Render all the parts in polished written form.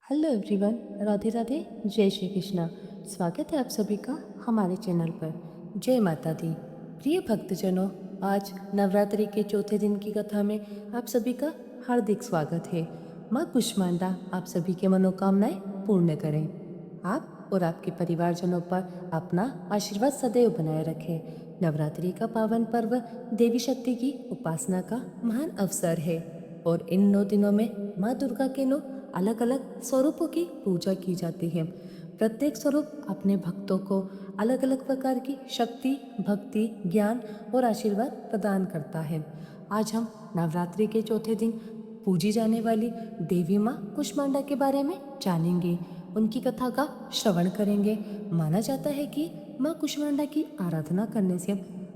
Hello everyone, Radhe Radhe, जय श्री कृष्णा। स्वागत है आप सभी का हमारे चैनल पर। जय माता दी। प्रिय भक्तजनों, आज नवरात्रि के चौथे दिन की कथा में आप सभी का हार्दिक स्वागत है। माँ कुष्मांडा आप सभी के मनोकामनाएं पूर्ण करें। आप और आपके परिवारजनों पर अपना आशीर्वाद सदैव बनाए रखें। नवरात्रि का पावन पर्व देवी शक्ति की उपासना का महान अवसर है और इन 9 दिनों में माँ दुर्गा के 9 अलग अलग स्वरूपों की पूजा की जाती है। प्रत्येक स्वरूप अपने भक्तों को अलग अलग प्रकार की शक्ति, भक्ति, ज्ञान और आशीर्वाद प्रदान करता है। आज हम नवरात्रि के चौथे दिन पूजी जाने वाली देवी माँ कुष्मांडा के बारे में जानेंगे। उनकी कथा का श्रवण करेंगे। माना जाता है कि माँ कुष्मांडा की आराधना करने से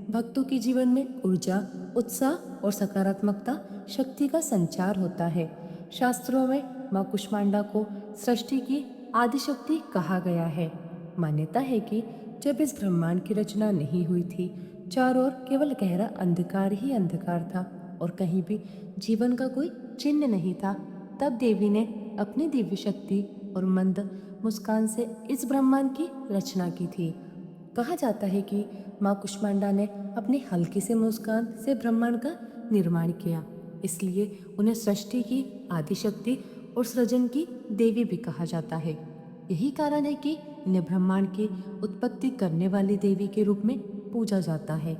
भक्तों के जीवन में ऊर्जा, उत्साह और सकारात्मकता शक्ति का संचार होता है। शास्त्रों में माँ कुष्मांडा को सृष्टि की आदिशक्ति कहा गया है। मान्यता है कि जब इस ब्रह्मांड की रचना नहीं हुई थी, चारों ओर केवल गहरा अंधकार ही अंधकार था और कहीं भी जीवन का कोई चिन्ह नहीं था। तब देवी ने अपनी दिव्य शक्ति और मंद मुस्कान से इस ब्रह्मांड की रचना की थी। कहा जाता है कि माँ कुष्मांडा ने अपनी हल्की से मुस्कान से ब्रह्मांड का निर्माण किया, इसलिए उन्हें सृष्टि की आदिशक्ति और सृजन की देवी भी कहा जाता है। यही कारण है कि इन्हें ब्रह्मांड की उत्पत्ति करने वाली देवी के रूप में पूजा जाता है।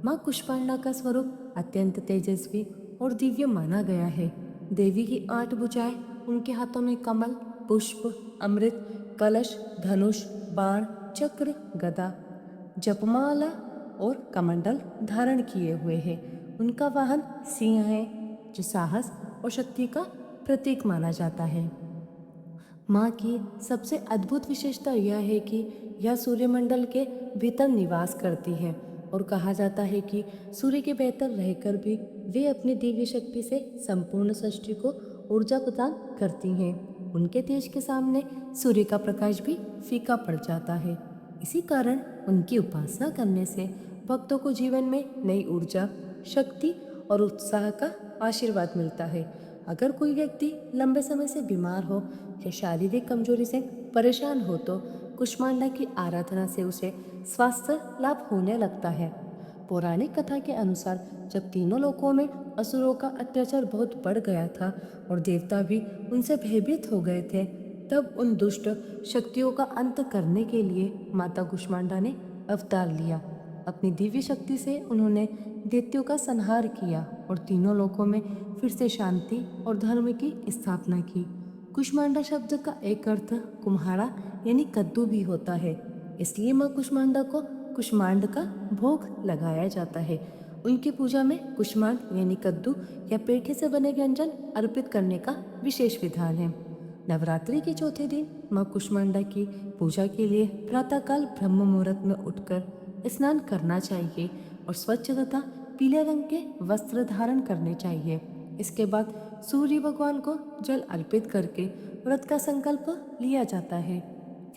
माँ कुष्मांडा का स्वरूप अत्यंत तेजस्वी और दिव्य माना गया है। देवी की 8 भुजाएं, उनके हाथों में कमल, पुष्प, अमृत, कलश, धनुष, बाण, चक्र, गदा, जपमाला और कमंडल धारण किए हुए हैं। उनका वाहन सिंह है, जो साहस और शक्ति का प्रतीक माना जाता है। माँ की सबसे अद्भुत विशेषता यह है कि यह सूर्यमंडल के भीतर निवास करती है और कहा जाता है कि सूर्य के बेहतर रहकर भी वे अपनी दिव्य शक्ति से संपूर्ण सृष्टि को ऊर्जा प्रदान करती हैं। उनके तेज के सामने सूर्य का प्रकाश भी फीका पड़ जाता है। इसी कारण उनकी उपासना करने से भक्तों को जीवन में नई ऊर्जा, शक्ति और उत्साह का आशीर्वाद मिलता है। अगर कोई व्यक्ति लंबे समय से बीमार हो या शारीरिक कमजोरी से परेशान हो तो कुष्मांडा की आराधना से उसे स्वास्थ्य लाभ होने लगता है। पौराणिक कथा के अनुसार जब तीनों लोकों में असुरों का अत्याचार बहुत बढ़ गया था और देवता भी उनसे भयभीत हो गए थे, तब उन दुष्ट शक्तियों का अंत करने के लिए माता कुष्मांडा ने अवतार लिया। अपनी दिव्य शक्ति से उन्होंने दैत्यों का संहार किया और तीनों लोकों में फिर से शांति और धर्म की स्थापना की। कुष्मांडा शब्द का एक अर्थ कुम्हाड़ा यानी कद्दू भी होता है, इसलिए माँ कुष्मांडा को कुष्मांड का भोग लगाया जाता है। उनकी पूजा में कुष्मांड यानी कद्दू या पेठे से बने व्यंजन अर्पित करने का विशेष विधान है। नवरात्रि के चौथे दिन माँ कुष्मांडा की पूजा के लिए प्रातःकाल ब्रह्म मुहूर्त में उठकर स्नान करना चाहिए और स्वच्छ तथा पीले रंग के वस्त्र धारण करने चाहिए। इसके बाद सूर्य भगवान को जल अर्पित करके व्रत का संकल्प लिया जाता है।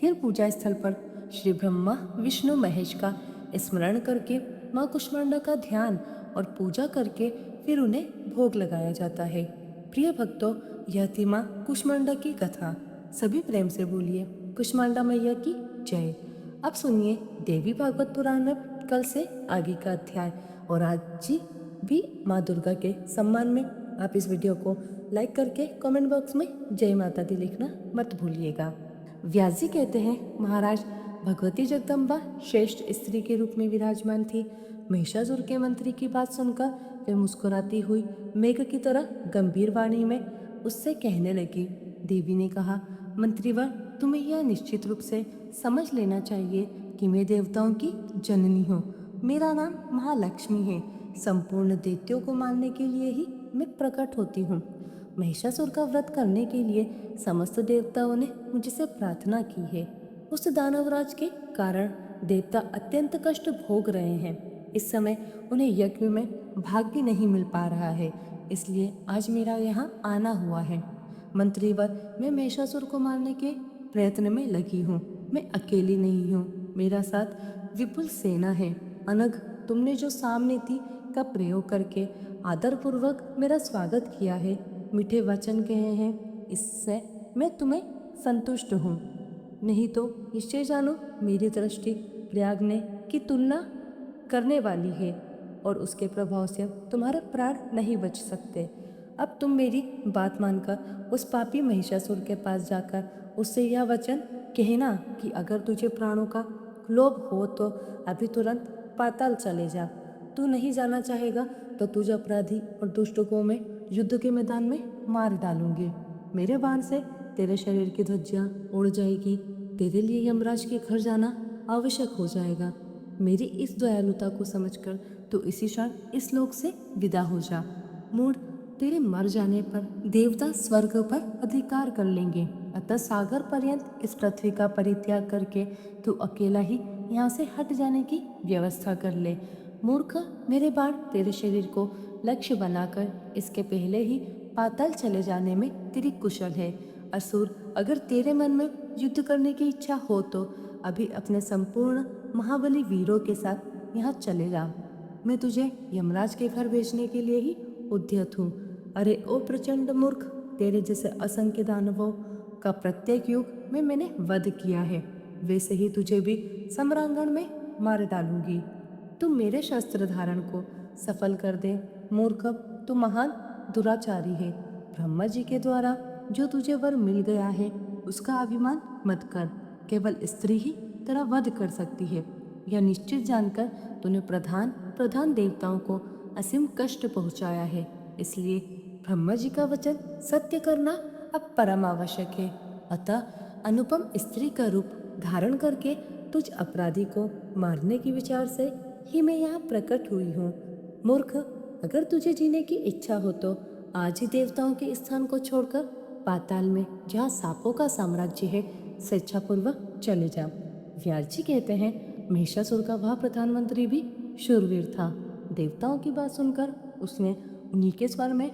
फिर पूजा स्थल पर श्री ब्रह्मा, विष्णु, महेश का स्मरण करके माँ कुष्मांडा का ध्यान और पूजा करके फिर उन्हें भोग लगाया जाता है। प्रिय भक्तों, यह थी माँ कुष्मांडा की कथा। सभी प्रेम से बोलिए कुष्मांडा मैया की जय। अब सुनिए देवी भागवत पुराण में कल से आगे का अध्याय। और आज जी भी माँ दुर्गा के सम्मान में आप इस वीडियो को लाइक करके कमेंट बॉक्स में जय माता दी लिखना मत भूलिएगा। व्यास जी कहते हैं, महाराज, भगवती जगदम्बा श्रेष्ठ स्त्री के रूप में विराजमान थी। महिषासुर के मंत्री की बात सुनकर वे मुस्कुराती हुई मेघ की तरह गंभीर वाणी में उससे कहने लगी। देवी ने कहा, मंत्रीवर, तुम्हें यह निश्चित रूप से समझ लेना चाहिए कि मैं देवताओं की जननी हूँ। मेरा नाम महालक्ष्मी है। संपूर्ण दैत्यों को मारने के लिए ही मैं प्रकट होती हूँ। महिषासुर का व्रत करने के लिए समस्त देवताओं ने मुझसे प्रार्थना की है। उस दानवराज के कारण देवता अत्यंत कष्ट भोग रहे हैं। इस समय उन्हें यज्ञ में भाग भी नहीं मिल पा रहा है, इसलिए आज मेरा यहाँ आना हुआ है। मंत्रीवर, मैं महिषासुर को मारने के प्रयत्न में लगी हूँ। मैं अकेली नहीं हूँ, मेरा साथ विपुल सेना है। अनघ, तुमने जो सामनीति का प्रयोग करके आदरपूर्वक मेरा स्वागत किया है, मीठे वचन कहे हैं, इससे मैं तुम्हें संतुष्ट हूँ। नहीं तो निश्चय जानो मेरी दृष्टि प्रयाग की तुलना करने वाली है और उसके प्रभाव से तुम्हारे प्राण नहीं बच सकते। अब तुम मेरी बात मानकर उस पापी महिषासुर के पास जाकर उससे यह वचन कहना कि अगर तुझे प्राणों का लोभ हो तो अभी तुरंत पाताल चले जा। तू नहीं जाना चाहेगा तो तुझे अपराधी और दुष्टों को मैं युद्ध के मैदान में मार डालूंगी। मेरे बाण से तेरे शरीर की ध्वजियाँ उड़ जाएगी। तेरे लिए यमराज के घर जाना आवश्यक हो जाएगा। मेरी इस दयालुता को समझकर तू इसी क्षण इस लोक से विदा हो जा। मूढ़, तेरे मर जाने पर देवता स्वर्ग पर अधिकार कर लेंगे, अतः सागर पर्यंत इस पृथ्वी का परित्याग करके तू अकेला ही यहाँ से हट जाने की व्यवस्था कर ले। मूर्ख, मेरे बाण तेरे शरीर को लक्ष्य बनाकर इसके पहले ही पाताल चले जाने में तेरी कुशल है। असुर, अगर तेरे मन में युद्ध करने की इच्छा हो तो अभी अपने संपूर्ण महाबली वीरों के साथ यहाँ चले जा। मैं तुझे यमराज के घर भेजने के लिए ही उद्यत हूँ। अरे ओ प्रचंड मूर्ख, तेरे जैसे असंख्य दानवों का प्रत्येक युग में मैंने वध किया है, वैसे ही तुझे भी सम्रांगण में मार डालूंगी। तू मेरे शस्त्र धारण को सफल कर दे। मूर्ख, तू महान दुराचारी है। ब्रह्मा जी के द्वारा जो तुझे वर मिल गया है उसका अभिमान मत कर। केवल स्त्री ही तेरा वध कर सकती है। यह निश्चित जानकर तूने प्रधान प्रधान देवताओं को असीम कष्ट पहुंचाया है, इसलिए ब्रह्मा जी का वचन सत्य करना अब परम आवश्यक है। अतः अनुपम स्त्री का रूप धारण करके तुझ अपराधी को मारने के विचार से ही मैं यहाँ प्रकट हुई हूँ। मूर्ख, अगर तुझे जीने की इच्छा हो तो आज ही देवताओं के स्थान को छोड़कर पाताल में जहाँ सांपों का साम्राज्य है स्वेच्छापूर्वक चले जा। व्यास जी कहते हैं, महिषासुर का वह प्रधानमंत्री भी शूरवीर था। देवताओं की बात सुनकर उसने उन्हीं के स्वर में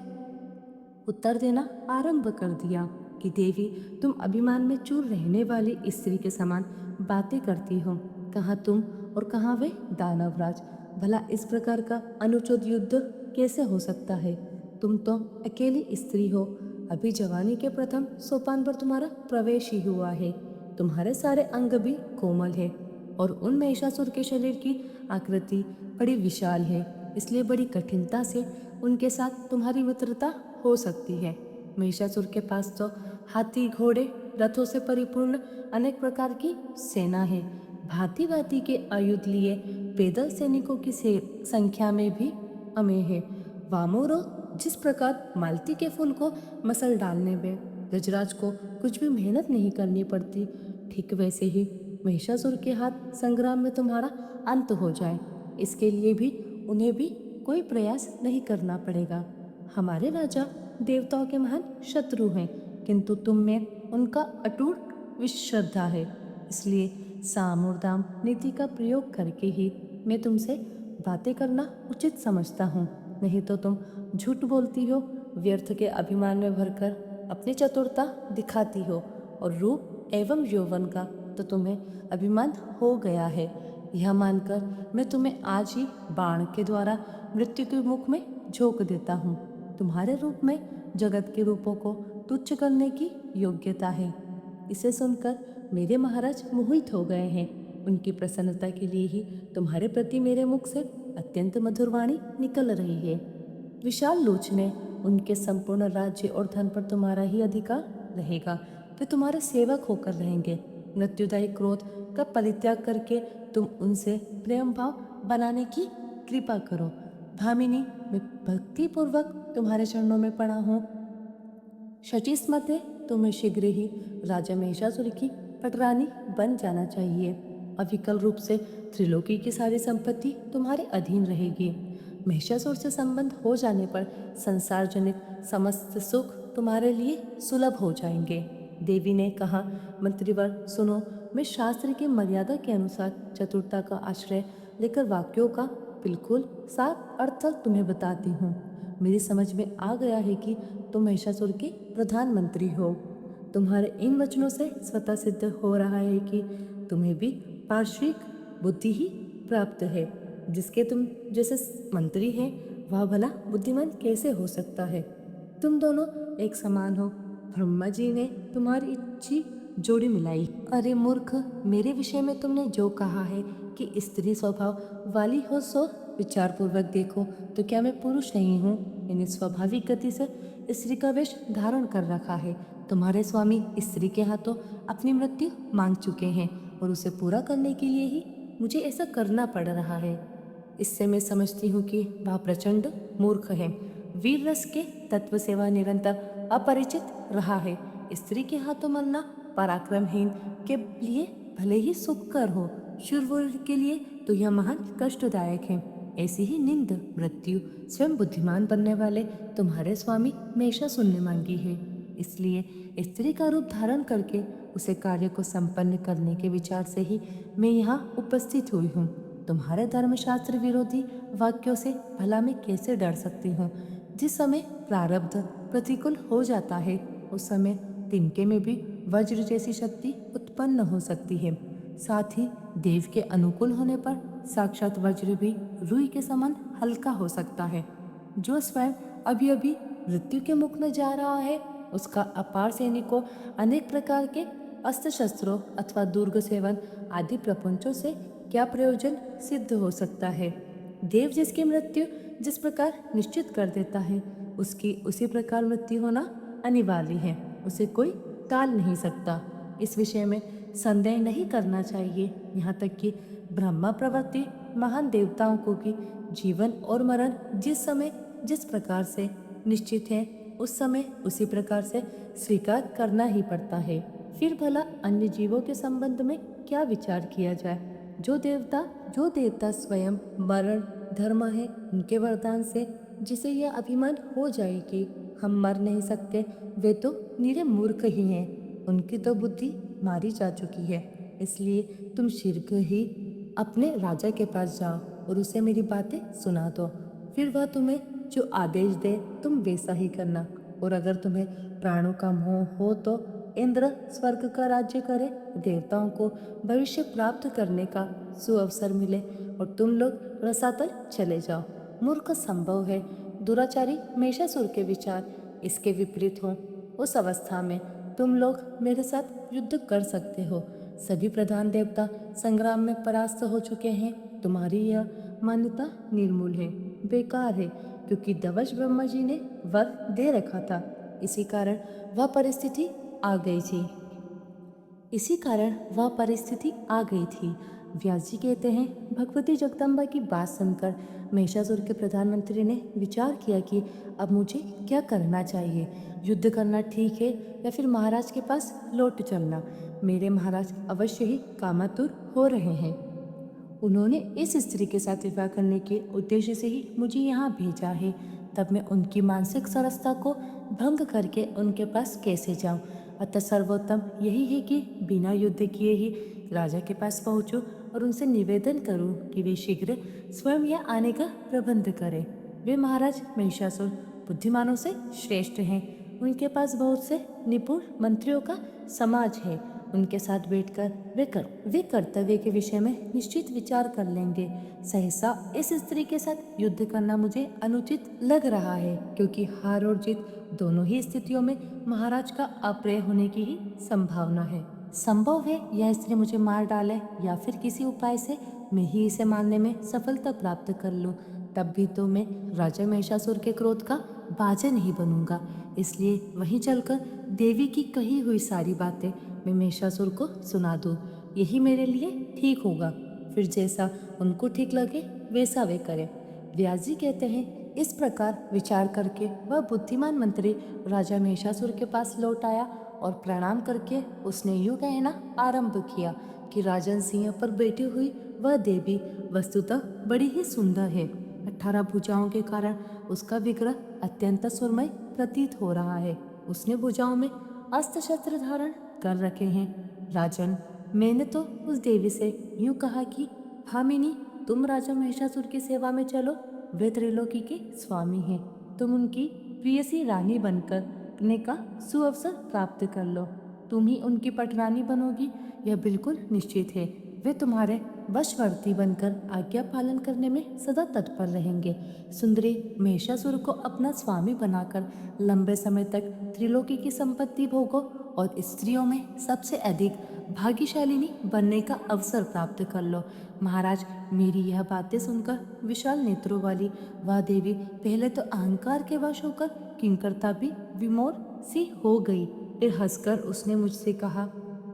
उत्तर देना आरंभ कर दिया कि देवी, तुम अभिमान में चूर रहने वाली स्त्री के समान बातें करती हो। कहाँ तुम और कहाँ वे दानवराज। भला इस प्रकार का अनुचित युद्ध कैसे हो सकता है? तुम तो अकेली स्त्री हो। अभी जवानी के प्रथम सोपान पर तुम्हारा प्रवेश ही हुआ है। तुम्हारे सारे अंग भी कोमल है और उन महिषासुर के शरीर की आकृति बड़ी विशाल है, इसलिए बड़ी कठिनता से उनके साथ तुम्हारी मित्रता हो सकती है। महिषासुर के पास तो हाथी, घोड़े, रथों से परिपूर्ण अनेक प्रकार की सेना है। भांति भांति के आयुध लिए पैदल सैनिकों की संख्या में भी अमेय है। वामोरो, जिस प्रकार मालती के फूल को मसल डालने में गजराज को कुछ भी मेहनत नहीं करनी पड़ती, ठीक वैसे ही महिषासुर के हाथ संग्राम में तुम्हारा अंत हो जाए, इसके लिए भी उन्हें भी कोई प्रयास नहीं करना पड़ेगा। हमारे राजा देवताओं के महान शत्रु हैं, किंतु तुम में उनका अटूट विश्रद्धा है, इसलिए साम और दाम नीति का प्रयोग करके ही मैं तुमसे बातें करना उचित समझता हूँ। नहीं तो तुम झूठ बोलती हो, व्यर्थ के अभिमान में भरकर अपनी चतुरता दिखाती हो, और रूप एवं यौवन का तो तुम्हें अभिमान हो गया है। यह मानकर मैं तुम्हें आज ही बाण के द्वारा मृत्यु के मुख में झोंक देता हूँ। तुम्हारे रूप में जगत के रूपों को तुच्छ करने की योग्यता है। इसे सुनकर मेरे महाराज मोहित हो गए हैं। उनकी प्रसन्नता के लिए ही तुम्हारे प्रति मेरे मुख से अत्यंत मधुर वाणी निकल रही है। विशाल लोचने, उनके संपूर्ण राज्य और धन पर तुम्हारा ही अधिकार रहेगा। वे तुम्हारे सेवक होकर रहेंगे। मृत्युदायी क्रोध का परित्याग करके तुम उनसे प्रेम भाव बनाने की कृपा करो। भामिनी, मैं भक्तिपूर्वक तुम्हारे चरणों में पड़ा हूँ। शचीस्मते, तुम्हें शीघ्र ही राजा महिषासुर की पटरानी बन जाना चाहिए। अविकल रूप से त्रिलोकी की सारी संपत्ति तुम्हारे अधीन रहेगी। महिषासुर से संबंध हो जाने पर संसार जनित समस्त सुख तुम्हारे लिए सुलभ हो जाएंगे। देवी ने कहा, मंत्रीवर सुनो, मैं शास्त्र की मर्यादा के अनुसार चतुरता का आश्रय लेकर वाक्यों का बिल्कुल साफ अर्थ तुम्हें बताती हूँ। मेरी समझ में आ गया है कि तुम महिषासुर के प्रधानमंत्री हो। तुम्हारे इन वचनों से स्वतः सिद्ध हो रहा है कि तुम्हें भी पार्श्विक बुद्धि ही प्राप्त है। जिसके तुम जैसे मंत्री हैं वह भला बुद्धिमान कैसे हो सकता है? तुम दोनों एक समान हो, ब्रह्मा जी ने तुम्हारी इच्छी जोड़ी मिलाई। अरे मूर्ख, मेरे विषय में तुमने जो कहा है कि स्त्री स्वभाव वाली हो सो विचारपूर्वक देखो, तो क्या मैं पुरुष नहीं हूँ? मैंने स्वाभाविक गति से स्त्री का वेश धारण कर रखा है। तुम्हारे स्वामी स्त्री के हाथों अपनी मृत्यु मांग चुके हैं और उसे पूरा करने के लिए ही मुझे ऐसा करना पड़ रहा है। इससे मैं समझती हूँ कि वह प्रचंड मूर्ख है। वीर रस के तत्व से वह निरंतर अपरिचित रहा है। स्त्री के हाथों मरना पराक्रमहीन के लिए भले ही सुखकर हो, शूरवीर के लिए तो यह महान कष्टदायक है। ऐसी ही निंद मृत्यु स्वयं बुद्धिमान बनने वाले तुम्हारे स्वामी महिषासुर ने मांगी है। इसलिए स्त्री का रूप धारण करके उसे कार्य को संपन्न करने के विचार से ही मैं यहाँ उपस्थित हुई हूँ। तुम्हारे धर्मशास्त्र विरोधी वाक्यों से भला मैं कैसे डर सकती हूँ? जिस समय प्रारब्ध प्रतिकूल हो जाता है, उस समय तिनके में भी वज्र जैसी शक्ति उत्पन्न हो सकती है। साथ ही देव के अनुकूल होने पर साक्षात वज्र भी रुई के समान हल्का हो सकता है। जो स्वयं अभी अभी मृत्यु के मुख में जा रहा है, उसका अपार सैनिकों अनेक प्रकार के अस्त्र शस्त्रों अथवा दुर्ग सेवन आदि प्रपंचों से क्या प्रयोजन सिद्ध हो सकता है? देव जिसकी मृत्यु जिस प्रकार निश्चित कर देता है, उसकी उसी प्रकार मृत्यु होना अनिवार्य है। उसे कोई टाल नहीं सकता। इस विषय में संदेह नहीं करना चाहिए। यहाँ तक कि ब्रह्मा प्रवृत्ति महान देवताओं को भी जीवन और मरण जिस समय जिस प्रकार से निश्चित है, उस समय उसी प्रकार से स्वीकार करना ही पड़ता है। फिर भला अन्य जीवों के संबंध में क्या विचार किया जाए? जो देवता स्वयं मरण धर्म है, उनके वरदान से जिसे यह अभिमान हो जाए कि हम मर नहीं सकते, वे तो निरे मूर्ख ही हैं। उनकी तो बुद्धि मारी जा चुकी है। इसलिए तुम शीघ्र ही अपने राजा के पास जाओ और उसे मेरी बातें सुना दो। फिर वह तुम्हें जो आदेश दे तुम वैसा ही करना। और अगर तुम्हें प्राणों का मोह हो तो इंद्र स्वर्ग का राज्य करे, देवताओं को भविष्य प्राप्त करने का सुअवसर मिले और तुम लोग रसातल चले जाओ। मूर्ख संभव है दुराचारी महिषासुर के विचार इसके विपरीत हो। उस अवस्था में तुम लोग मेरे साथ युद्ध कर सकते हो। सभी प्रधान देवता संग्राम में परास्त हो चुके हैं। तुम्हारी यह मान्यता निर्मूल है, बेकार है, क्योंकि दवश ब्रह्मा जी ने वर दे रखा था। इसी कारण वह परिस्थिति आ गई थी। व्यास जी कहते हैं, भगवती जगदम्बा की बात सुनकर महिषासुर के प्रधानमंत्री ने विचार किया कि अब मुझे क्या करना चाहिए। युद्ध करना ठीक है या फिर महाराज के पास लौट चलना? मेरे महाराज अवश्य ही कामातुर हो रहे हैं। उन्होंने इस स्त्री के साथ विवाह करने के उद्देश्य से ही मुझे यहाँ भेजा है। तब मैं उनकी मानसिक सरसता को भंग करके उनके पास कैसे जाऊँ? अतः सर्वोत्तम यही है कि बिना युद्ध किए ही राजा के पास पहुँचूँ और उनसे निवेदन करूँ कि वे शीघ्र स्वयं यहाँ आने का प्रबंध करें। वे महाराज महिषासुर बुद्धिमानों से श्रेष्ठ हैं। उनके पास बहुत से निपुण मंत्रियों का समाज है। उनके साथ बैठकर वे कर्तव्य के विषय में निश्चित विचार कर लेंगे। सहसा इस स्त्री के साथ युद्ध करना मुझे अनुचित लग रहा है, क्योंकि हार और जीत दोनों ही स्थितियों में महाराज का अप्रिय होने की ही संभावना है। संभव है यह स्त्री मुझे मार डाले या फिर किसी उपाय से मैं ही इसे मारने में सफलता प्राप्त कर लूं। तब भी तो मैं राजा महिषासुर के क्रोध का बाजा नहीं बनूंगा। इसलिए वहीं चलकर देवी की कही हुई सारी बातें मैं महिषासुर को सुना दूं। यही मेरे लिए ठीक होगा। फिर जैसा उनको ठीक लगे वैसा वे करें। व्यास जी कहते हैं, इस प्रकार विचार करके वह बुद्धिमान मंत्री राजा महिषासुर के पास लौट आया और प्रणाम करके उसने यूँ कहना आरंभ किया कि राजन सिंह पर बैठी हुई वह देवी वस्तुतः बड़ी ही सुंदर है। 18 भुजाओं के कारण उसका विग्रह अत्यंत सुरमय प्रतीत हो रहा है। उसने भुजाओं में अस्त्र शस्त्र धारण कर रखे हैं। राजन, मैंने तो उस देवी से यूं कहा कि भामिनी, तुम राजा महिषासुर की सेवा में चलो। वे त्रिलोकी के स्वामी हैं। तुम उनकी प्रियसी रानी बनने का सुअवसर प्राप्त कर लो। तुम ही उनकी पटरानी बनोगी, यह बिल्कुल निश्चित है। वे तुम्हारे वशवर्ती बनकर आज्ञा पालन करने में सदा तत्पर रहेंगे। सुंदरी महिषासुर को अपना स्वामी बनाकर लंबे समय तक त्रिलोकी की संपत्ति भोगो और स्त्रियों में सबसे अधिक भाग्यशालिनी बनने का अवसर प्राप्त कर लो। महाराज, मेरी यह बातें सुनकर विशाल नेत्रों वाली वह देवी पहले तो अहंकार के वश होकर किंकरता भी विमोर सी हो गई। फिर हंसकर उसने मुझसे कहा,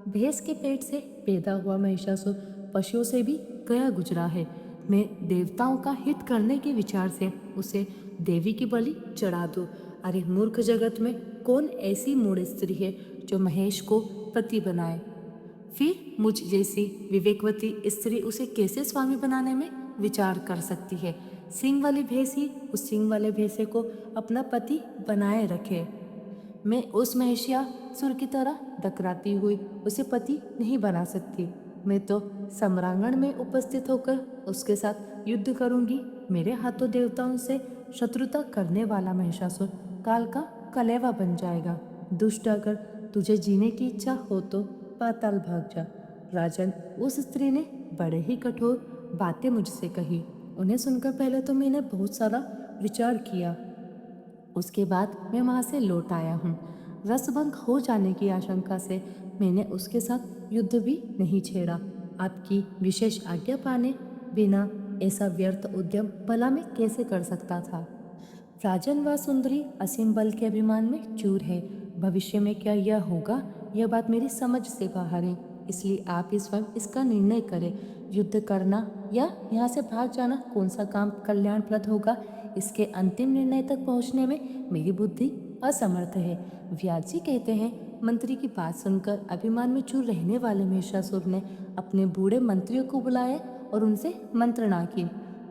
भैंस के पेट से पैदा हुआ महिषासुर पशुओं से भी गया गुजरा है। मैं देवताओं का हित करने के विचार से उसे देवी की बलि चढ़ा दूं। अरे मूर्ख, जगत में कौन ऐसी मूढ़ स्त्री है जो महेश को पति बनाए? फिर मुझ जैसी विवेकवती स्त्री उसे कैसे स्वामी बनाने में विचार कर सकती है? सिंह वाली भैंस ही उस सिंह वाले भैंसे को अपना पति बनाए रखे। मैं उस महिषासुर की तरह डकराती हुई उसे पति नहीं बना सकती। मैं तो सम्रांगण में उपस्थित होकर उसके साथ युद्ध करूंगी। मेरे हाथों देवताओं से शत्रुता करने वाला महिषासुर काल का कलेवा बन जाएगा। दुष्ट, अगर तुझे जीने की इच्छा हो तो पाताल भाग जा। राजन, उस स्त्री ने बड़े ही कठोर बातें मुझसे कही। उन्हें सुनकर पहले तो मैंने बहुत सारा विचार किया, उसके बाद मैं वहाँ से लौट आया हूँ। रसभंग हो जाने की आशंका से मैंने उसके साथ युद्ध भी नहीं छेड़ा। आपकी विशेष आज्ञा पाने बिना ऐसा व्यर्थ उद्यम भला मैं कैसे कर सकता था? राजन व सुंदरी असीम बल के अभिमान में चूर है। भविष्य में क्या यह होगा, यह बात मेरी समझ से बाहर है। इसलिए आप इस वक्त इसका निर्णय करें। युद्ध करना या यहाँ से भाग जाना कौन सा काम कल्याणप्रद होगा, इसके अंतिम निर्णय तक पहुँचने में मेरी बुद्धि असमर्थ है। व्यास जी कहते हैं, मंत्री की बात सुनकर अभिमान में चूर रहने वाले महिषासुर ने अपने बूढ़े मंत्रियों को बुलाया और उनसे मंत्रणा की।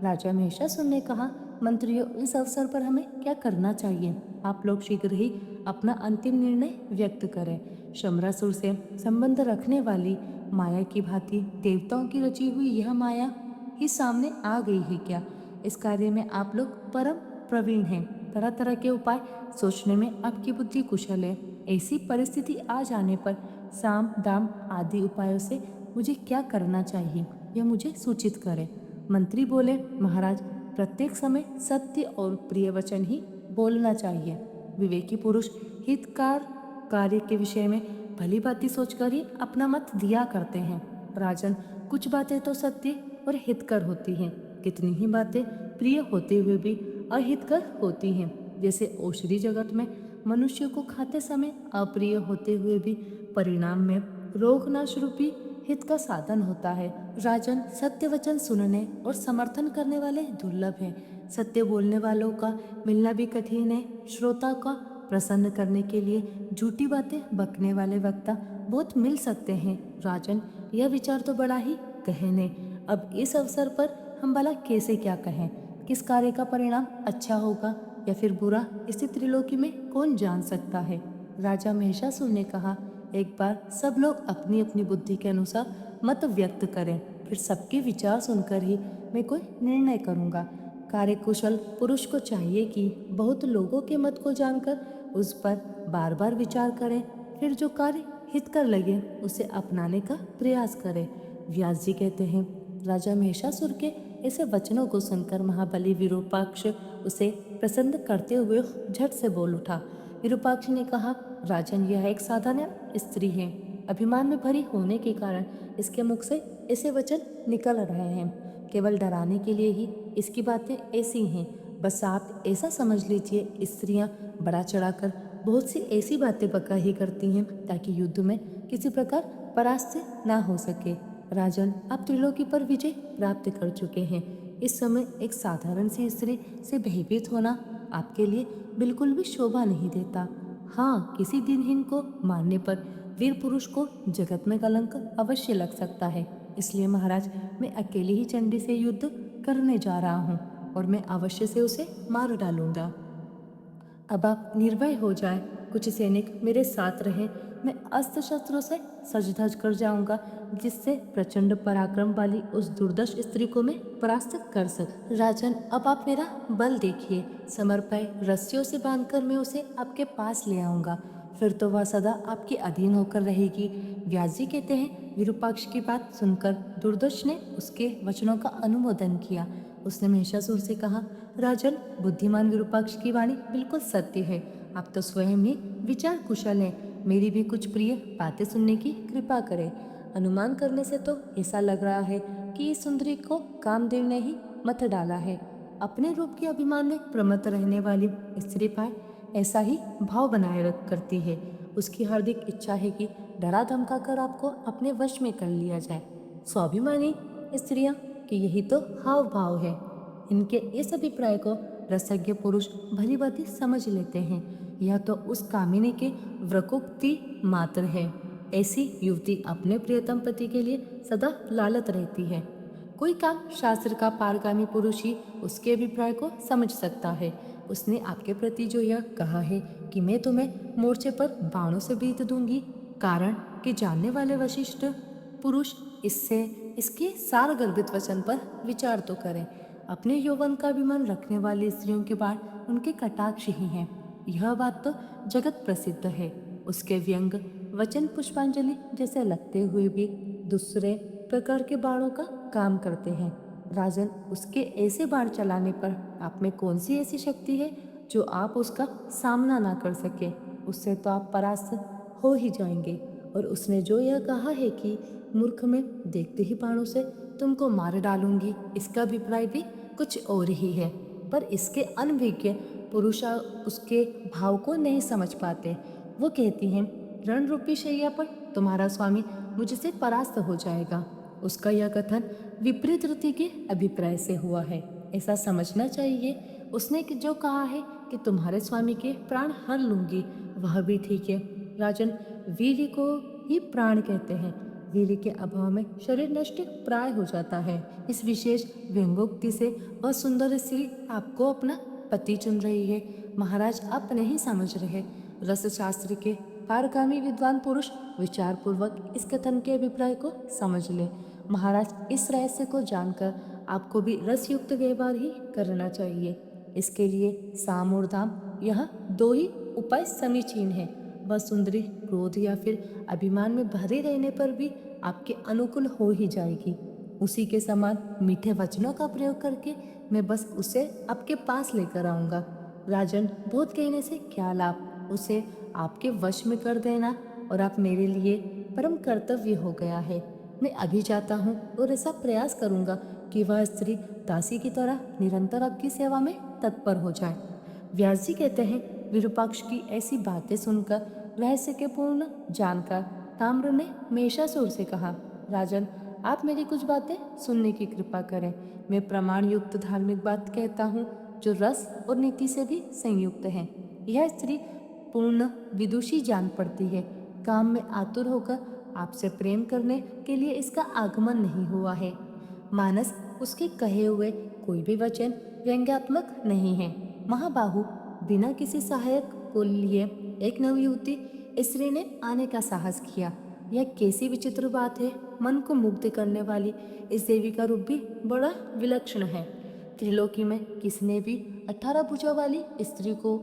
राजा महिषासुर ने कहा, मंत्रियों, इस अवसर पर हमें क्या करना चाहिए? आप लोग शीघ्र ही अपना अंतिम निर्णय व्यक्त करें। शम्रासुर से संबंध रखने वाली माया की भांति देवताओं की रची हुई यह माया ही सामने आ गई है क्या? इस कार्य में आप लोग परम प्रवीण हैं। तरह तरह के उपाय सोचने में आपकी बुद्धि कुशल है। ऐसी परिस्थिति आ जाने पर साम दाम आदि उपायों से मुझे क्या करना चाहिए, यह मुझे सूचित करें। मंत्री बोले, महाराज, प्रत्येक समय सत्य और प्रिय वचन ही बोलना चाहिए। विवेकी पुरुष हितकार कार्य के विषय में भली भांति सोचकर ही अपना मत दिया करते हैं। राजन, कुछ बातें तो सत्य और हितकर होती हैं, कितनी ही बातें प्रिय होते हुए भी अहितकर होती हैं। जैसे औषधि जगत में मनुष्य को खाते समय अप्रिय होते हुए भी परिणाम में रोगनाश रूपी हित का साधन होता है। राजन, सत्य वचन सुनने और समर्थन करने वाले दुर्लभ हैं। सत्य बोलने वालों का मिलना भी कठिन है। श्रोता का प्रसन्न करने के लिए झूठी बातें बकने वाले वक्ता बहुत मिल सकते हैं। राजन, यह विचार तो बड़ा ही गहन है। अब इस अवसर पर हम भला कैसे क्या कहें? किस कार्य का परिणाम अच्छा होगा या फिर बुरा, इस त्रिलोकी में कौन जान सकता है? राजा महिषासुर ने कहा, एक बार सब लोग अपनी अपनी बुद्धि के अनुसार मत व्यक्त करें, फिर सबके विचार सुनकर ही मैं कोई निर्णय करूंगा। कार्यकुशल पुरुष को चाहिए कि बहुत लोगों के मत को जानकर उस पर बार बार विचार करें, फिर जो कार्य हितकर लगे उसे अपनाने का प्रयास करें। व्यास जी कहते हैं, राजा महिषासुर के ऐसे वचनों को सुनकर महाबली विरूपाक्ष उसे प्रसन्न करते हुए झट से बोल उठा। विरूपाक्ष ने कहा, राजन, यह एक साधारण स्त्री है। अभिमान में भरी होने के कारण इसके मुख से ऐसे वचन निकल रहे हैं। केवल डराने के लिए ही इसकी बातें ऐसी हैं। बस आप ऐसा समझ लीजिए, स्त्रियां बड़ा चढ़ाकर बहुत सी ऐसी बातें बका ही करती हैं ताकि युद्ध में किसी प्रकार परास्त ना हो सके। राजन, आप त्रिलोकी पर विजय प्राप्त कर चुके हैं। इस समय एक साधारण सी स्त्री से भयभीत होना आपके लिए बिल्कुल भी शोभा नहीं देता। हाँ, किसी दिनहीन को मारने पर वीर पुरुष को जगत में कलंक अवश्य लग सकता है। इसलिए महाराज, मैं अकेले ही चंडी से युद्ध करने जा रहा हूँ और मैं अवश्य से उसे मार डालूंगा। अब आप निर्भय हो जाए, कुछ सैनिक मेरे साथ रहें। मैं अस्त्र शस्त्रों से सज धज कर जाऊंगा, जिससे प्रचंड पराक्रम वाली उस दुर्दश स्त्री को मैं परास्त कर सकूं। राजन, अब आप मेरा बल देखिए। समर पर रस्सियों से बांधकर मैं उसे आपके पास ले आऊंगा। फिर तो वह सदा आपके अधीन होकर रहेगी। व्यास जी कहते हैं, विरूपाक्ष की बात सुनकर दुर्दर्श ने उसके वचनों का अनुमोदन किया। उसने महिषासुर से कहा, राजन, बुद्धिमान विरूपाक्ष की वाणी बिल्कुल सत्य है। आप तो स्वयं ही विचार कुशल हैं। मेरी भी कुछ प्रिय बातें सुनने की कृपा करें। अनुमान करने से तो ऐसा लग रहा है कि इस सुंदरी को कामदेव ने ही मत डाला है। अपने रूप के अभिमान में प्रमत्त रहने वाली स्त्री पाए ऐसा ही भाव बनाए रख करती है। उसकी हार्दिक इच्छा है कि डरा धमका कर आपको अपने वश में कर लिया जाए। स्वाभिमानी स्त्रियां कि यही तो हाव भाव है। इनके इस अभिप्राय को रसज्ञ पुरुष भली भांति समझ लेते हैं। यह तो उस कामिनी के वृकोक्ति मात्र है। ऐसी युवती अपने प्रियतम पति के लिए सदा लालत रहती है। कोई काम शास्त्र का पारगामी पुरुष ही उसके अभिप्राय को समझ सकता है। उसने आपके प्रति जो यह कहा है कि मैं तुम्हें मोर्चे पर बाणों से बीत दूंगी, कारण कि जानने वाले वशिष्ठ पुरुष इससे इसके सार गर्भित वचन पर विचार तो करें। अपने यौवन का अभिमान रखने वाली स्त्रियों के बाण उनके कटाक्ष ही हैं। यह बात तो जगत प्रसिद्ध है। उसके व्यंग वचन पुष्पांजलि जैसे लगते हुए भी दूसरे प्रकार के बाणों का काम करते हैं। राजन, उसके ऐसे बाण चलाने पर आप में कौन सी ऐसी शक्ति है जो आप उसका सामना ना कर सके? उससे तो आप परास्त हो ही जाएंगे। और उसने जो यह कहा है कि मूर्ख में देखते ही बाणों से तुमको मार डालूंगी, इसका अभिप्राय भी कुछ और ही है। पर इसके अनभिज्ञ पुरुष उसके भाव को नहीं समझ पाते। वो कहती हैं, रण रूपी शैया पर तुम्हारा स्वामी मुझसे परास्त हो जाएगा। उसका यह कथन विपरीत रीति के अभिप्राय से हुआ है, ऐसा समझना चाहिए। उसने जो कहा है कि तुम्हारे स्वामी के प्राण हर लूंगी, वह भी ठीक है। राजन, वीर्य को ही प्राण कहते हैं। वीर्य के अभाव में शरीर नष्ट प्राय हो जाता है। इस विशेष व्यंगोक्ति से वह सुंदर स्त्री आपको अपना पति चुन रही है। महाराज, आप नहीं समझ रहे। रस शास्त्र के पारगामी विद्वान पुरुष विचार पूर्वक इस कथन के अभिप्राय को समझ ले। महाराज, इस रहस्य को जानकर आपको भी रसयुक्त व्यवहार ही करना चाहिए। इसके लिए साम और दाम, यह दो ही उपाय समीचीन है। वह सुंदरी क्रोध या फिर अभिमान में भरे रहने पर भी आपके अनुकूल हो ही जाएगी। उसी के समान मीठे वचनों का प्रयोग करके मैं बस उसे आपके पास लेकर आऊंगा। राजन, बहुत कहने से क्या लाभ? उसे आपके वश में कर देना और आप मेरे लिए परम कर्तव्य हो गया है। मैं अभी जाता हूँ और ऐसा प्रयास करूंगा कि वह स्त्री दासी की तरह निरंतर आपकी सेवा में तत्पर हो जाए। व्यास जी कहते हैं, विरूपाक्ष की ऐसी बातें सुनकर रहस्य के पूर्ण जानकर ताम्र ने महिषासुर से कहा, राजन, आप मेरी कुछ बातें सुनने की कृपा करें। मैं प्रमाण युक्त धार्मिक बात कहता हूँ जो रस और नीति से भी संयुक्त है। यह स्त्री पूर्ण विदुषी जान पड़ती है। काम में आतुर होकर आपसे प्रेम करने के लिए इसका आगमन नहीं हुआ है। मानस उसके कहे हुए कोई भी वचन व्यंग्यात्मक नहीं है। महाबाहु, बिना किसी सहायक को लिए एक नवयुवती स्त्री ने आने का साहस किया। यह कैसी विचित्र बात है। मन को मुग्ध करने वाली इस देवी का रूप भी बड़ा विलक्षण है। त्रिलोकी में किसने भी 18 भुजा वाली स्त्री को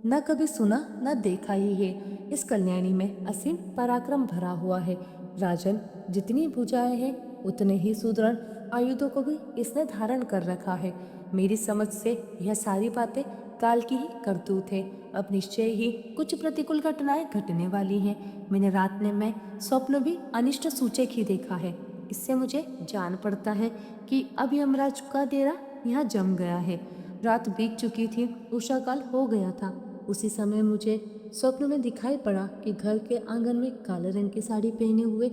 न कभी सुना न देखा ही है। इस कल्याणी में असीम पराक्रम भरा हुआ है। राजन, जितनी भुजाएं हैं उतने ही सुदृढ़ आयुधों को भी इसने धारण कर रखा है। मेरी समझ से यह सारी बातें काल की ही करतूत है। अब निश्चय ही कुछ प्रतिकूल घटनाएं घटने वाली हैं। मैंने रात में स्वप्न भी अनिष्ट सूचक ही देखा है। इससे मुझे जान पड़ता है कि अब यमराज का डेरा यहाँ जम गया है। रात बीत चुकी थी, उषा काल हो गया था। उसी समय मुझे स्वप्न में दिखाई पड़ा कि घर के आंगन में काले रंग की साड़ी पहने हुए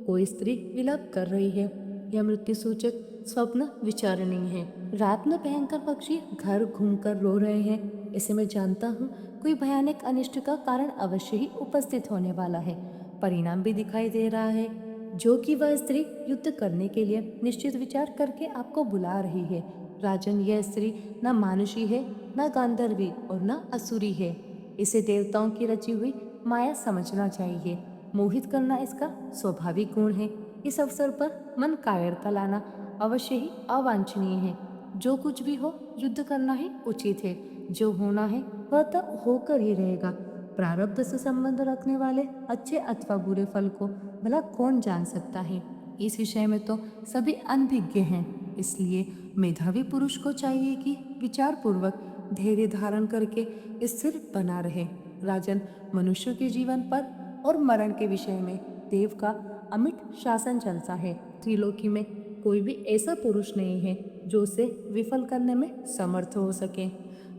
कोई स्त्री विलाप कर रही है। यह मृत्यु सूचक स्वप्न विचारणीय है। रात में भयंकर पक्षी घर घूमकर रो रहे हैं। इसे मैं जानता हूँ कोई भयानक अनिष्ट का कारण अवश्य ही उपस्थित होने वाला है। परिणाम भी दिखाई दे रहा है, जो कि वह स्त्री युद्ध करने के लिए निश्चित विचार करके आपको बुला रही है। राजन, यह स्त्री न मानुषी है, न गांधर्वी और न असुरी है। इसे देवताओं की रची हुई माया समझना चाहिए। मोहित करना इसका स्वाभाविक गुण है। इस अवसर पर मन कायरता लाना अवश्य ही अवांछनीय है। जो कुछ भी हो, युद्ध करना ही उचित है। जो होना है वह तो होकर ही रहेगा। प्रारब्ध से संबंध रखने वाले अच्छे अथवा बुरे फल को भला कौन जान सकता है। इस विषय में तो सभी अनभिज्ञ हैं। इसलिए मेधावी पुरुष को चाहिए कि विचार पूर्वक धैर्य धारण करके स्थिर बना रहे। राजन, मनुष्य के जीवन पर और मरण के विषय में देव का अमिट शासन चलता है। त्रिलोकी में कोई भी ऐसा पुरुष नहीं है जो उसे विफल करने में समर्थ हो सके।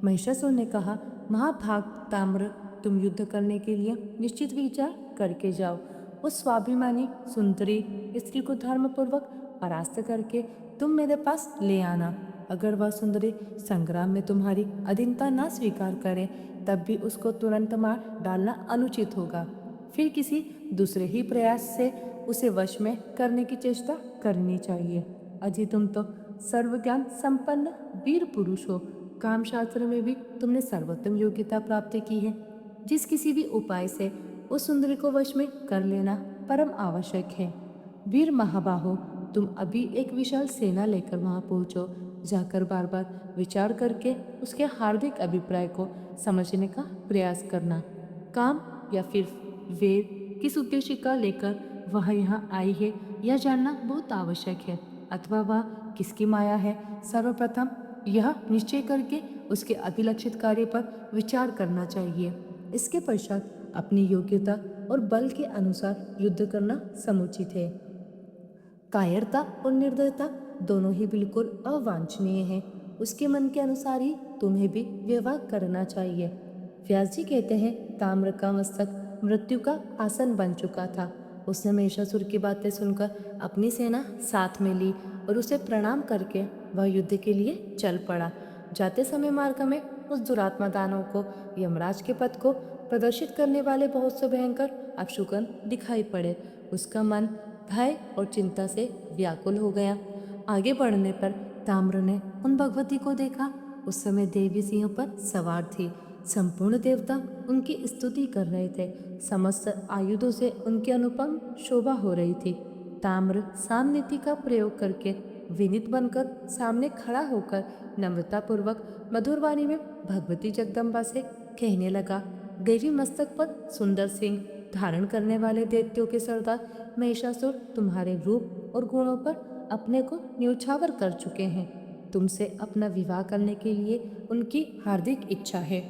महिषासुर ने कहा, महाभाग ताम्र, तुम युद्ध करने के लिए निश्चित विचार करके जाओ। उस स्वाभिमानी सुंदरी स्त्री को धर्मपूर्वक परास्त करके तुम मेरे पास ले आना। अगर वह सुंदरी संग्राम में तुम्हारी अधीनता ना स्वीकार करे तब भी उसको तुरंत मार डालना अनुचित होगा। फिर किसी दूसरे ही प्रयास से उसे वश में करने की चेष्टा करनी चाहिए। अजी, तुम तो सर्वज्ञान संपन्न वीर पुरुष हो। काम शास्त्र में भी तुमने सर्वोत्तम योग्यता प्राप्त की है। जिस किसी भी उपाय से उस सुंदरी को वश में कर लेना परम आवश्यक है। वीर महाबाहो, तुम अभी एक विशाल सेना लेकर वहां पहुंचो। जाकर बार बार विचार करके उसके हार्दिक अभिप्राय को समझने का प्रयास करना। काम या फिर वेद किस उद्देश्य का लेकर वह यहाँ आई है यह जानना बहुत आवश्यक है, अथवा वह किसकी माया है। सर्वप्रथम यह निश्चय करके उसके अभिलक्षित कार्य पर विचार करना चाहिए। इसके पश्चात अपनी योग्यता और बल के अनुसार युद्ध करना समुचित है। कायरता और निर्दयता दोनों ही बिल्कुल अवांछनीय है। उसके मन के अनुसार ही तुम्हें भी व्यवहार करना चाहिए। व्यास जी कहते हैं, ताम्र का मस्तक मृत्यु का आसन बन चुका था। उसने महिषासुर की बातें सुनकर अपनी सेना साथ में ली और उसे प्रणाम करके वह युद्ध के लिए चल पड़ा। जाते समय मार्ग में उस दुरात्मा दानव को यमराज के पद को प्रदर्शित करने वाले बहुत से भयंकर अपशकुन दिखाई पड़े। उसका मन भय और चिंता से व्याकुल हो गया। आगे बढ़ने पर ताम्र ने उन भगवती को देखा। उस समय देवी सिंह पर सवार थी। संपूर्ण देवता उनकी स्तुति कर रहे थे। समस्त आयुधों से उनकी अनुपम शोभा हो रही थी। ताम्र सामनीति का प्रयोग करके विनीत बनकर सामने खड़ा होकर नम्रतापूर्वक मधुर वाणी में भगवती जगदम्बा से कहने लगा, देवी मस्तक पर सुंदर सिंह धारण करने वाले दैत्यों के सरदार महिषासुर तुम्हारे रूप और गुणों पर अपने को न्यौछावर कर चुके हैं। तुमसे अपना विवाह करने के लिए उनकी हार्दिक इच्छा है।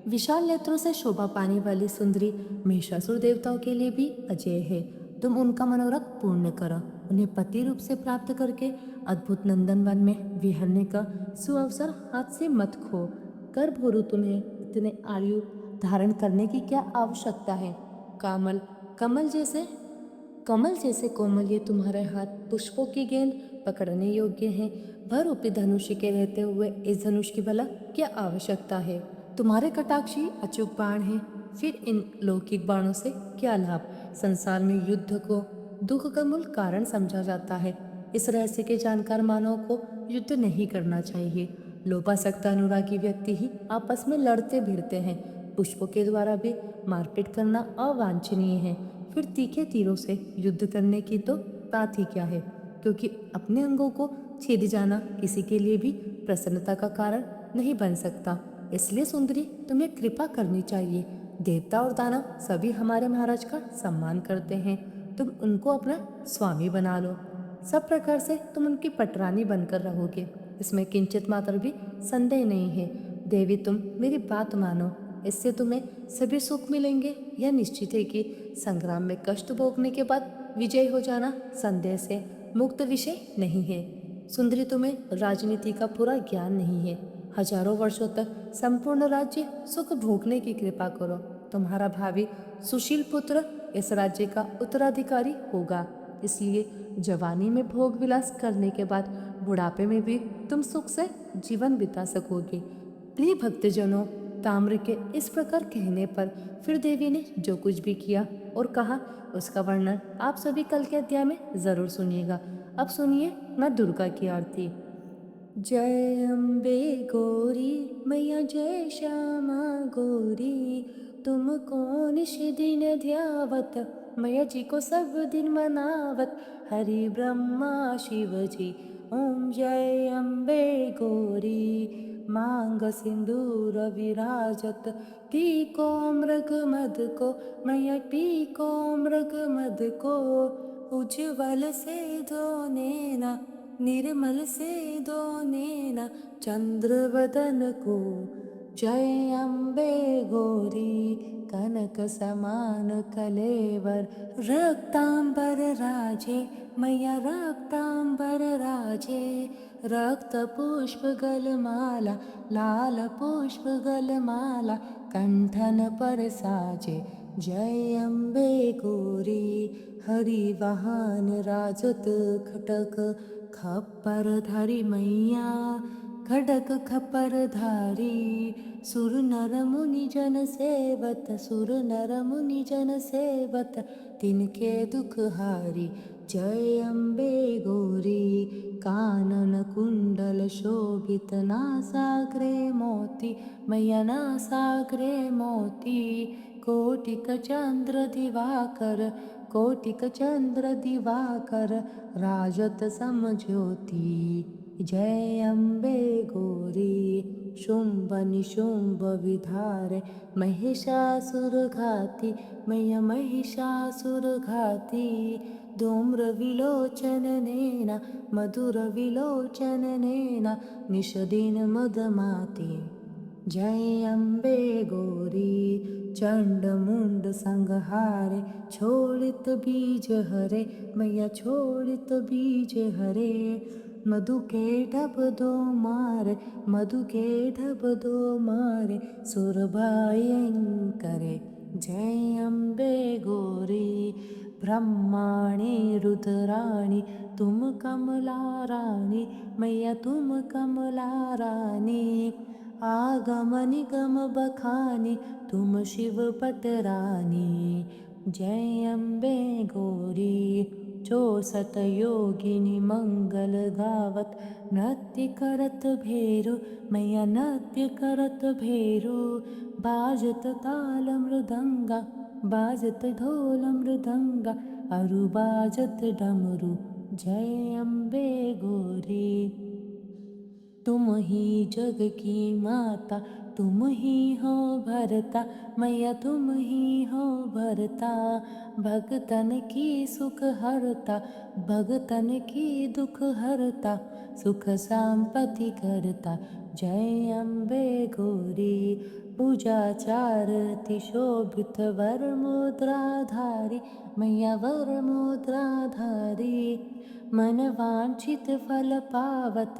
विशाल नेत्रों से शोभा पाने वाली सुंदरी महिषासुर देवताओं के लिए भी अजय है। तुम उनका मनोरथ पूर्ण करो। उन्हें पति रूप से प्राप्त करके अद्भुत नंदन वन में विहरने का सुअवसर हाथ से मत खो। कर भोरू, तुम्हें इतने आयु धारण करने की क्या आवश्यकता है। कामल कमल जैसे कोमल ये तुम्हारे हाथ पुष्पों की गेंद पकड़ने योग्य हैं। भर रूपी धनुष के रहते हुए इस धनुष की भला क्या आवश्यकता है। तुम्हारे कटाक्षी अचूक बाण हैं। फिर इन लौकिक बाणों से क्या लाभ। संसार में युद्ध को दुख का मूल कारण समझा जाता है। इस रहस्य के जानकार मानव को युद्ध नहीं करना चाहिए। लोभासक्त अनुरागी व्यक्ति ही आपस में लड़ते भिड़ते हैं। पुष्पों के द्वारा भी मारपीट करना अवांछनीय है। फिर तीखे तीरों से युद्ध करने की तो बात ही क्या है, क्योंकि अपने अंगों को छेद जाना किसी के लिए भी प्रसन्नता का कारण नहीं बन सकता। इसलिए सुंदरी, तुम्हें कृपा करनी चाहिए। देवता और दानव सभी हमारे महाराज का सम्मान करते हैं। तुम उनको अपना स्वामी बना लो। सब प्रकार से तुम उनकी पटरानी बनकर रहोगे, इसमें किंचित मात्र भी संदेह नहीं है। देवी, तुम मेरी बात मानो। इससे तुम्हें सभी सुख मिलेंगे। यह निश्चित है कि संग्राम में कष्ट भोगने के बाद विजय हो जाना संदेह से मुक्त विषय नहीं है। सुंदरी, तुम्हें राजनीति का पूरा ज्ञान नहीं है। हजारों वर्षों तक संपूर्ण राज्य सुख भोगने की कृपा करो। तुम्हारा भावी सुशील पुत्र इस राज्य का उत्तराधिकारी होगा। इसलिए जवानी में भोग विलास करने के बाद बुढ़ापे में भी तुम सुख से जीवन बिता सकोगे। प्रिय भक्तजनों, ताम्र के इस प्रकार कहने पर फिर देवी ने जो कुछ भी किया और कहा उसका वर्णन आप सभी कल के अध्याय में जरूर सुनिएगा। अब सुनिए माँ दुर्गा की आरती। जय अम्बे गौरी मैया, जय श्यामा गौरी, तुमको निश दिन ध्यावत, मैया जी को सब दिन मनावत, हरि ब्रह्मा शिव जी, ओम जय अम्बे गौरी मांग सिंदूर विराजत, पीको मृग मद को मैया पीको मृग मद को, उज्ज्वल से दो नैना निर्मल से दो नैना चंद्रवदन को, जय अम्बे गौरी कनक समान कलेवर, रक्तांबर राजे मैया रक्तांबर राजे, रक्त पुष्प गलमाला लाल पुष्प गलमाला कंठन पर साजे, जय अम्बे गौरी हरि वाहन राजत, खटक खप्पर धारी मैया खडक खपर धारी, सुर नर मुनि जन सेवत सुर नर मुनि जन सेवत, तिनके दुख हारी, जय अम्बे गौरी कानन कुंडल शोभित, नासाग्रे मोती मैया नासाग्रे मोती, कोटिक चंद्र दिवाकर कोटिक चंद्र दिवाकर, राजत समज्योति, जय अम्बे गौरी शुंभ निशुंभ विधारे, महिषासुर घाती मैया महिषासुर घाती, धूम्र विलोचन नैना मधुर विलोचन नैना, निषदीन मदमाती, जय अम्बे गौरी चंड मुंड संहारे, छोड़ित बीज हरे मैया छोड़ित बीज हरे, मधु के ढब दो मारे मधु के ढब दो मारे, सुर भयंकरे, जय अम्बे गौरी ब्रह्माणी रुद्राणी, तुम कमला रानी मैया तुम कमला रानी, आगम निगम बखानी तुम शिव पटरानी, जय अम्बे गौरी 64 योगिनी मंगल गावत, नृत्य करत भेरू मैया नृत्य करत भेरू, बाजत ताल मृदंगा बाजत ढोल मृदंगा, अरु बाजत डमरू, जय अम्बे गौरी, तुम ही जग की माता तुम ही हो भरता मैया तुम ही हो भरता, भगतन की सुख हरता भगतन की दुख हरता, सुख संपत्ति करता, जय अम्बे गौरी, पूजाचारति शोभित वर मुद्राधारी मैया वर मुद्राधारी, मन वांछित फल पावत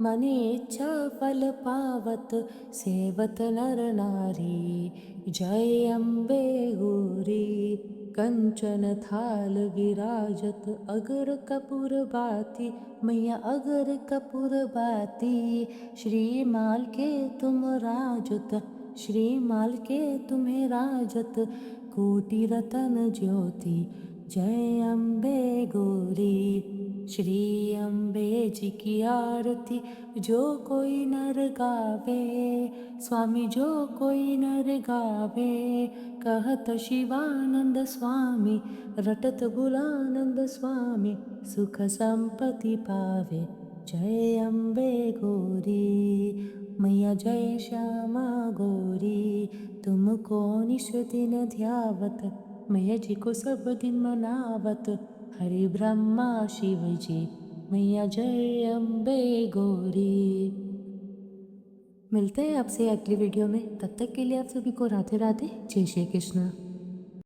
मन इच्छा फल पावत, सेवत नर नारी, जय अम्बे गौरी, कंचन थाल विराजत, अगर कपूर बाती मैया अगर कपूर बाती, श्रीमाल के तुम राजत श्रीमाल के तुम्हें राजत, कोटि रतन ज्योति, जय अम्बे गौरी, श्री अम्बे जी की आरती जो कोई नर गावे, स्वामी जो कोई नर गावे, कहत शिवानंद स्वामी रटत गुलानंद स्वामी, सुख संपत्ति पावे, जय अम्बे गौरी, मैया जय श्यामा गौरी, तुमको निश दिन ध्यावत, मैया जी को सब दिन मनावत, हरि ब्रह्मा शिव जी, मैया जय अम्बे गौरी। मिलते हैं आपसे अगली वीडियो में, तब तक के लिए आप सभी को राधे राधे, जय श्री कृष्ण।